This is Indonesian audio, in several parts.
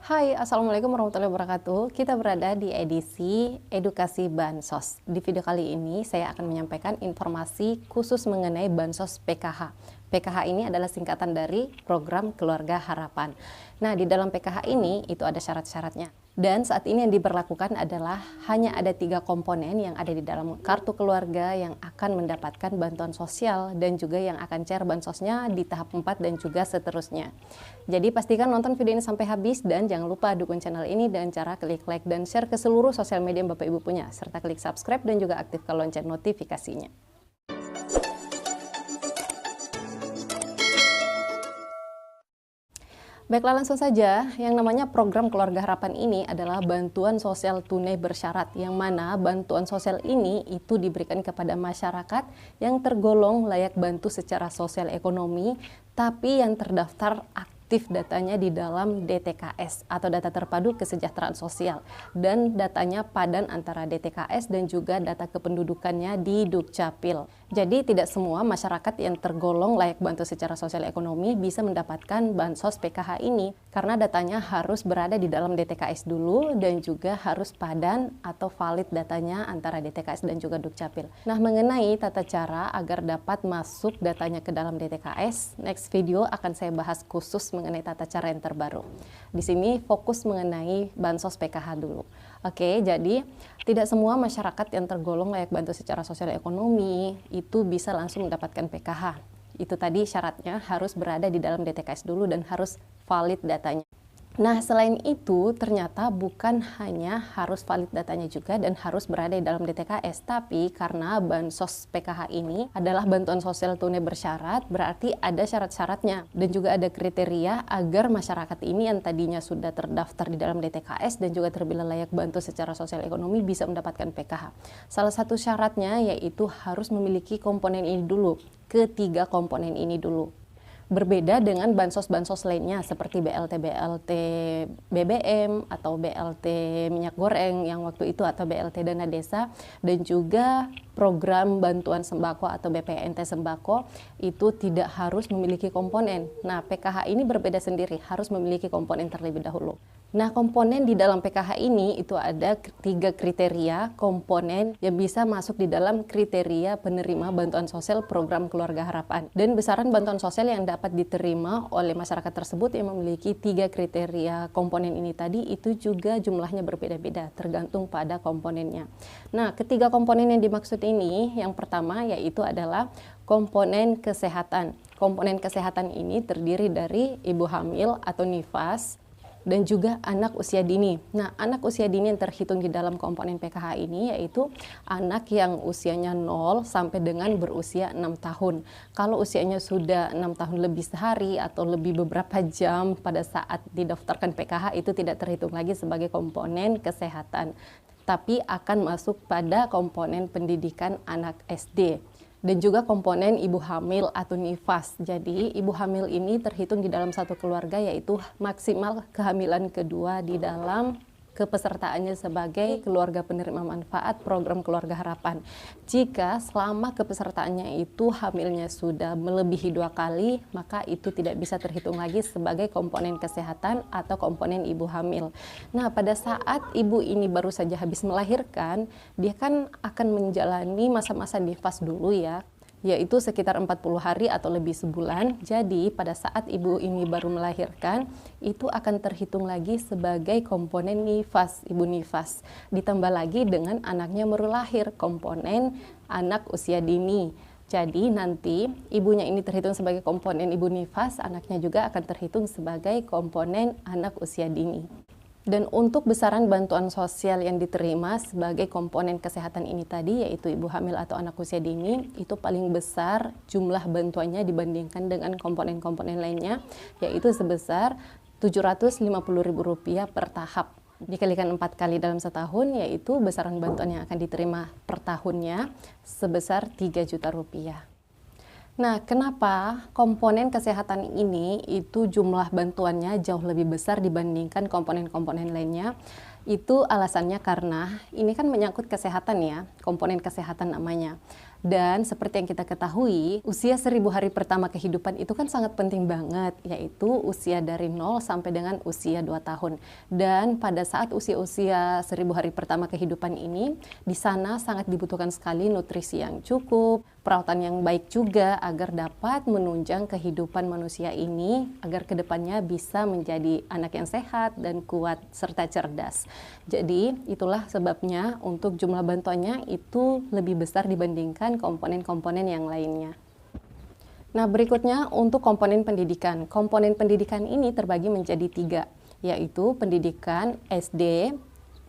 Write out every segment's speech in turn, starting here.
Hai, Assalamualaikum warahmatullahi wabarakatuh. Kita berada di edisi Edukasi Bansos. Di video kali ini saya akan menyampaikan informasi khusus mengenai Bansos PKH. PKH ini adalah singkatan dari Program Keluarga Harapan. Nah, di dalam PKH ini itu ada syarat-syaratnya. Dan saat ini yang diberlakukan adalah hanya ada 3 komponen yang ada di dalam kartu keluarga yang akan mendapatkan bantuan sosial dan juga yang akan cair bansosnya di tahap 4 dan juga seterusnya. Jadi pastikan nonton video ini sampai habis dan jangan lupa dukung channel ini dengan cara klik like dan share ke seluruh sosial media yang Bapak Ibu punya, serta klik subscribe dan juga aktifkan lonceng notifikasinya. Baiklah, langsung saja. Yang namanya program Keluarga Harapan ini adalah bantuan sosial tunai bersyarat, yang mana bantuan sosial ini itu diberikan kepada masyarakat yang tergolong layak bantu secara sosial ekonomi, tapi yang terdaftar aktif datanya di dalam DTKS atau Data Terpadu Kesejahteraan Sosial, dan datanya padan antara DTKS dan juga data kependudukannya di Dukcapil. Jadi tidak semua masyarakat yang tergolong layak bantu secara sosial ekonomi bisa mendapatkan bansos PKH ini, karena datanya harus berada di dalam DTKS dulu dan juga harus padan atau valid datanya antara DTKS dan juga Dukcapil. Nah, mengenai tata cara agar dapat masuk datanya ke dalam DTKS, next video akan saya bahas khusus mengenai tata cara yang terbaru. Di sini fokus mengenai bansos PKH dulu. Oke, jadi tidak semua masyarakat yang tergolong layak bantu secara sosial ekonomi itu bisa langsung mendapatkan PKH. Itu tadi syaratnya harus berada di dalam DTKS dulu dan harus valid datanya. Nah, selain itu ternyata bukan hanya harus valid datanya juga dan harus berada di dalam DTKS, tapi karena bansos PKH ini adalah bantuan sosial tunai bersyarat, berarti ada syarat-syaratnya dan juga ada kriteria agar masyarakat ini yang tadinya sudah terdaftar di dalam DTKS dan juga terbilang layak bantu secara sosial ekonomi bisa mendapatkan PKH. Salah satu syaratnya yaitu harus memiliki komponen ini dulu, ketiga komponen ini dulu. Berbeda dengan bansos-bansos lainnya seperti BLT BBM atau BLT minyak goreng yang waktu itu atau BLT dana desa dan juga program bantuan sembako atau BPNT sembako itu tidak harus memiliki komponen. Nah, PKH ini berbeda sendiri, harus memiliki komponen terlebih dahulu. Nah, komponen di dalam PKH ini itu ada 3 kriteria komponen yang bisa masuk di dalam kriteria penerima bantuan sosial program Keluarga Harapan. Dan besaran bantuan sosial yang dapat diterima oleh masyarakat tersebut yang memiliki 3 kriteria komponen ini tadi itu juga jumlahnya berbeda-beda tergantung pada komponennya. Nah, ketiga komponen yang dimaksud ini, yang pertama yaitu adalah komponen kesehatan. Komponen kesehatan ini terdiri dari ibu hamil atau nifas, dan juga anak usia dini. Nah, anak usia dini yang terhitung di dalam komponen PKH ini yaitu anak yang usianya 0 sampai dengan berusia 6 tahun. Kalau usianya sudah 6 tahun lebih sehari atau lebih beberapa jam pada saat didaftarkan PKH itu tidak terhitung lagi sebagai komponen kesehatan, tapi akan masuk pada komponen pendidikan anak SD. Dan juga komponen ibu hamil atau nifas. Jadi ibu hamil ini terhitung di dalam satu keluarga yaitu maksimal kehamilan kedua di dalam kepesertaannya sebagai keluarga penerima manfaat program Keluarga Harapan. Jika selama kepesertaannya itu hamilnya sudah melebihi 2 kali, maka itu tidak bisa terhitung lagi sebagai komponen kesehatan atau komponen ibu hamil. Nah, pada saat ibu ini baru saja habis melahirkan, dia kan akan menjalani masa-masa nifas dulu ya, yaitu sekitar 40 hari atau lebih sebulan. Jadi pada saat ibu ini baru melahirkan, itu akan terhitung lagi sebagai komponen nifas, ibu nifas. Ditambah lagi dengan anaknya baru lahir, komponen anak usia dini. Jadi nanti ibunya ini terhitung sebagai komponen ibu nifas, anaknya juga akan terhitung sebagai komponen anak usia dini. Dan untuk besaran bantuan sosial yang diterima sebagai komponen kesehatan ini tadi, yaitu ibu hamil atau anak usia dini, itu paling besar jumlah bantuannya dibandingkan dengan komponen-komponen lainnya, yaitu sebesar Rp750.000 per tahap. Dikalikan 4 kali dalam setahun, yaitu besaran bantuan yang akan diterima per tahunnya sebesar Rp3 juta. Nah, kenapa komponen kesehatan ini itu jumlah bantuannya jauh lebih besar dibandingkan komponen-komponen lainnya? Itu alasannya karena ini kan menyangkut kesehatan ya, komponen kesehatan namanya. Dan seperti yang kita ketahui, usia 1000 hari pertama kehidupan itu kan sangat penting banget, yaitu usia dari 0 sampai dengan usia 2 tahun. Dan pada saat usia-usia 1000 hari pertama kehidupan ini, di sana sangat dibutuhkan sekali nutrisi yang cukup, perawatan yang baik juga agar dapat menunjang kehidupan manusia ini, agar kedepannya bisa menjadi anak yang sehat dan kuat serta cerdas. Jadi itulah sebabnya untuk jumlah bantuannya itu lebih besar dibandingkan komponen-komponen yang lainnya. Nah, berikutnya untuk komponen pendidikan. Komponen pendidikan ini terbagi menjadi 3, yaitu pendidikan SD,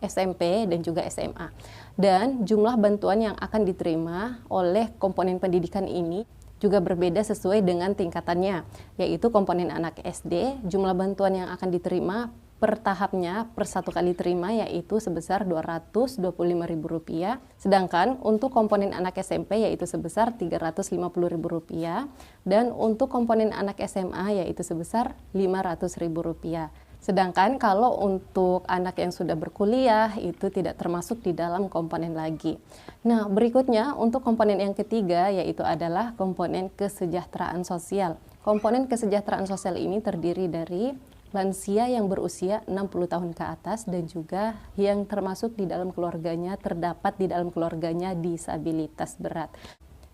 SMP, dan juga SMA. Dan jumlah bantuan yang akan diterima oleh komponen pendidikan ini juga berbeda sesuai dengan tingkatannya, yaitu komponen anak SD, jumlah bantuan yang akan diterima per tahapnya per satu kali terima yaitu sebesar Rp225.000, sedangkan untuk komponen anak SMP yaitu sebesar Rp350.000 dan untuk komponen anak SMA yaitu sebesar Rp500.000. Sedangkan kalau untuk anak yang sudah berkuliah itu tidak termasuk di dalam komponen lagi. Nah, berikutnya untuk komponen yang ketiga yaitu adalah komponen kesejahteraan sosial. Komponen kesejahteraan sosial ini terdiri dari lansia yang berusia 60 tahun ke atas dan juga yang termasuk di dalam keluarganya, terdapat di dalam keluarganya disabilitas berat.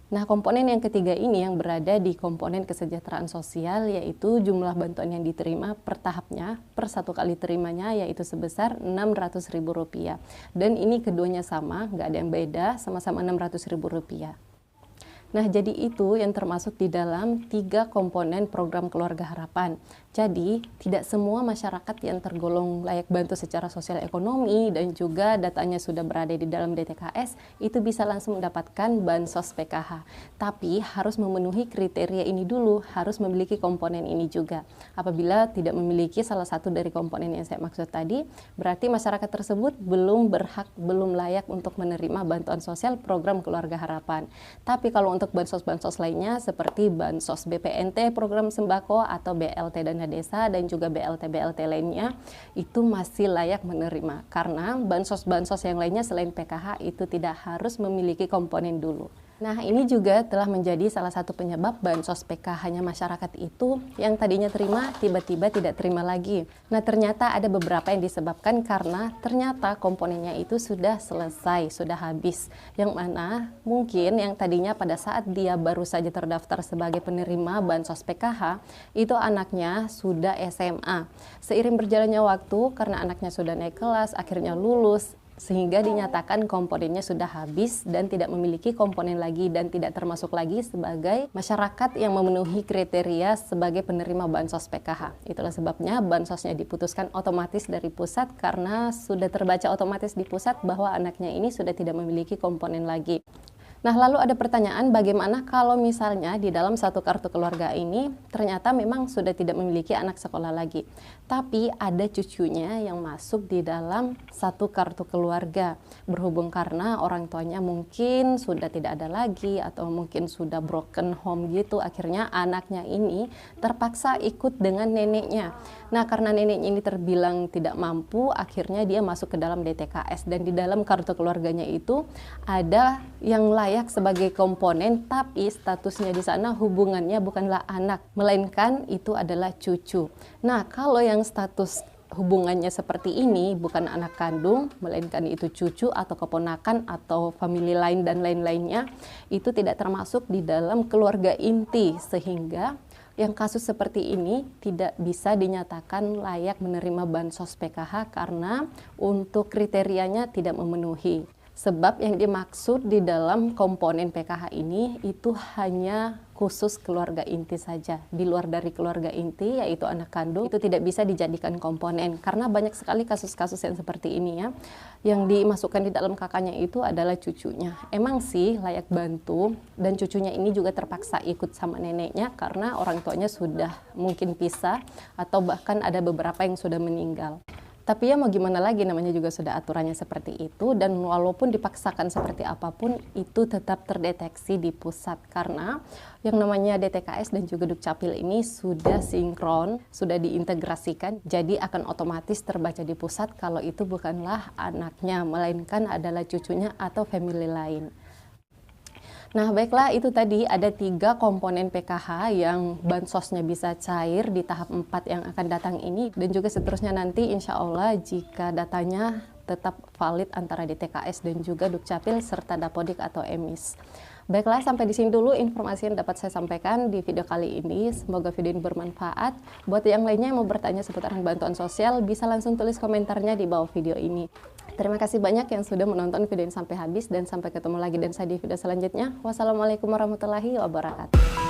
Nah, komponen yang ketiga ini yang berada di komponen kesejahteraan sosial yaitu jumlah bantuan yang diterima per tahapnya, per satu kali terimanya yaitu sebesar Rp600.000. Dan ini keduanya sama, nggak ada yang beda, sama-sama Rp600.000. Nah, jadi itu yang termasuk di dalam 3 komponen program Keluarga Harapan. Jadi, tidak semua masyarakat yang tergolong layak bantu secara sosial ekonomi dan juga datanya sudah berada di dalam DTKS itu bisa langsung mendapatkan bansos PKH. Tapi harus memenuhi kriteria ini dulu, harus memiliki komponen ini juga. Apabila tidak memiliki salah satu dari komponen yang saya maksud tadi, berarti masyarakat tersebut belum berhak, belum layak untuk menerima bantuan sosial program Keluarga Harapan. Tapi kalau untuk bansos-bansos lainnya seperti bansos BPNT, program sembako atau BLT dana desa dan juga BLT lainnya itu masih layak menerima karena bansos-bansos yang lainnya selain PKH itu tidak harus memiliki komponen dulu. Nah, ini juga telah menjadi salah satu penyebab bansos PKH-nya masyarakat itu yang tadinya terima, tiba-tiba tidak terima lagi. Nah, ternyata ada beberapa yang disebabkan karena ternyata komponennya itu sudah selesai, sudah habis. Yang mana mungkin yang tadinya pada saat dia baru saja terdaftar sebagai penerima bansos PKH, itu anaknya sudah SMA. Seiring berjalannya waktu, karena anaknya sudah naik kelas, akhirnya lulus, sehingga dinyatakan komponennya sudah habis dan tidak memiliki komponen lagi dan tidak termasuk lagi sebagai masyarakat yang memenuhi kriteria sebagai penerima bansos PKH. Itulah sebabnya bansosnya diputuskan otomatis dari pusat karena sudah terbaca otomatis di pusat bahwa anaknya ini sudah tidak memiliki komponen lagi. Nah, lalu ada pertanyaan bagaimana kalau misalnya di dalam satu kartu keluarga ini ternyata memang sudah tidak memiliki anak sekolah lagi. Tapi ada cucunya yang masuk di dalam satu kartu keluarga. Berhubung karena orang tuanya mungkin sudah tidak ada lagi atau mungkin sudah broken home gitu. Akhirnya anaknya ini terpaksa ikut dengan neneknya. Nah, karena neneknya ini terbilang tidak mampu, akhirnya dia masuk ke dalam DTKS. Dan di dalam kartu keluarganya itu ada yang layak sebagai komponen, tapi statusnya di sana hubungannya bukanlah anak, melainkan itu adalah cucu. Nah, kalau yang status hubungannya seperti ini bukan anak kandung, melainkan itu cucu atau keponakan atau famili lain dan lain-lainnya, itu tidak termasuk di dalam keluarga inti, sehingga yang kasus seperti ini tidak bisa dinyatakan layak menerima bansos PKH karena untuk kriterianya tidak memenuhi. Sebab yang dimaksud di dalam komponen PKH ini itu hanya khusus keluarga inti saja. Di luar dari keluarga inti, yaitu anak kandung, itu tidak bisa dijadikan komponen. Karena banyak sekali kasus-kasus yang seperti ini ya. Yang dimasukkan di dalam kakaknya itu adalah cucunya. Emang sih layak bantu, dan cucunya ini juga terpaksa ikut sama neneknya karena orang tuanya sudah mungkin pisah, atau bahkan ada beberapa yang sudah meninggal. Tapi ya mau gimana lagi, namanya juga sudah aturannya seperti itu, dan walaupun dipaksakan seperti apapun itu tetap terdeteksi di pusat karena yang namanya DTKS dan juga Dukcapil ini sudah sinkron, sudah diintegrasikan, jadi akan otomatis terbaca di pusat kalau itu bukanlah anaknya, melainkan adalah cucunya atau family lain. Nah, baiklah, itu tadi ada 3 komponen PKH yang bansosnya bisa cair di tahap 4 yang akan datang ini, dan juga seterusnya nanti insya Allah jika datanya tetap valid antara DTKS dan juga Dukcapil serta Dapodik atau EMIS. Baiklah, sampai di sini dulu informasi yang dapat saya sampaikan di video kali ini. Semoga video ini bermanfaat. Buat yang lainnya yang mau bertanya seputar bantuan sosial, bisa langsung tulis komentarnya di bawah video ini. Terima kasih banyak yang sudah menonton video ini sampai habis, dan sampai ketemu lagi dan saya di video selanjutnya. Wassalamualaikum warahmatullahi wabarakatuh.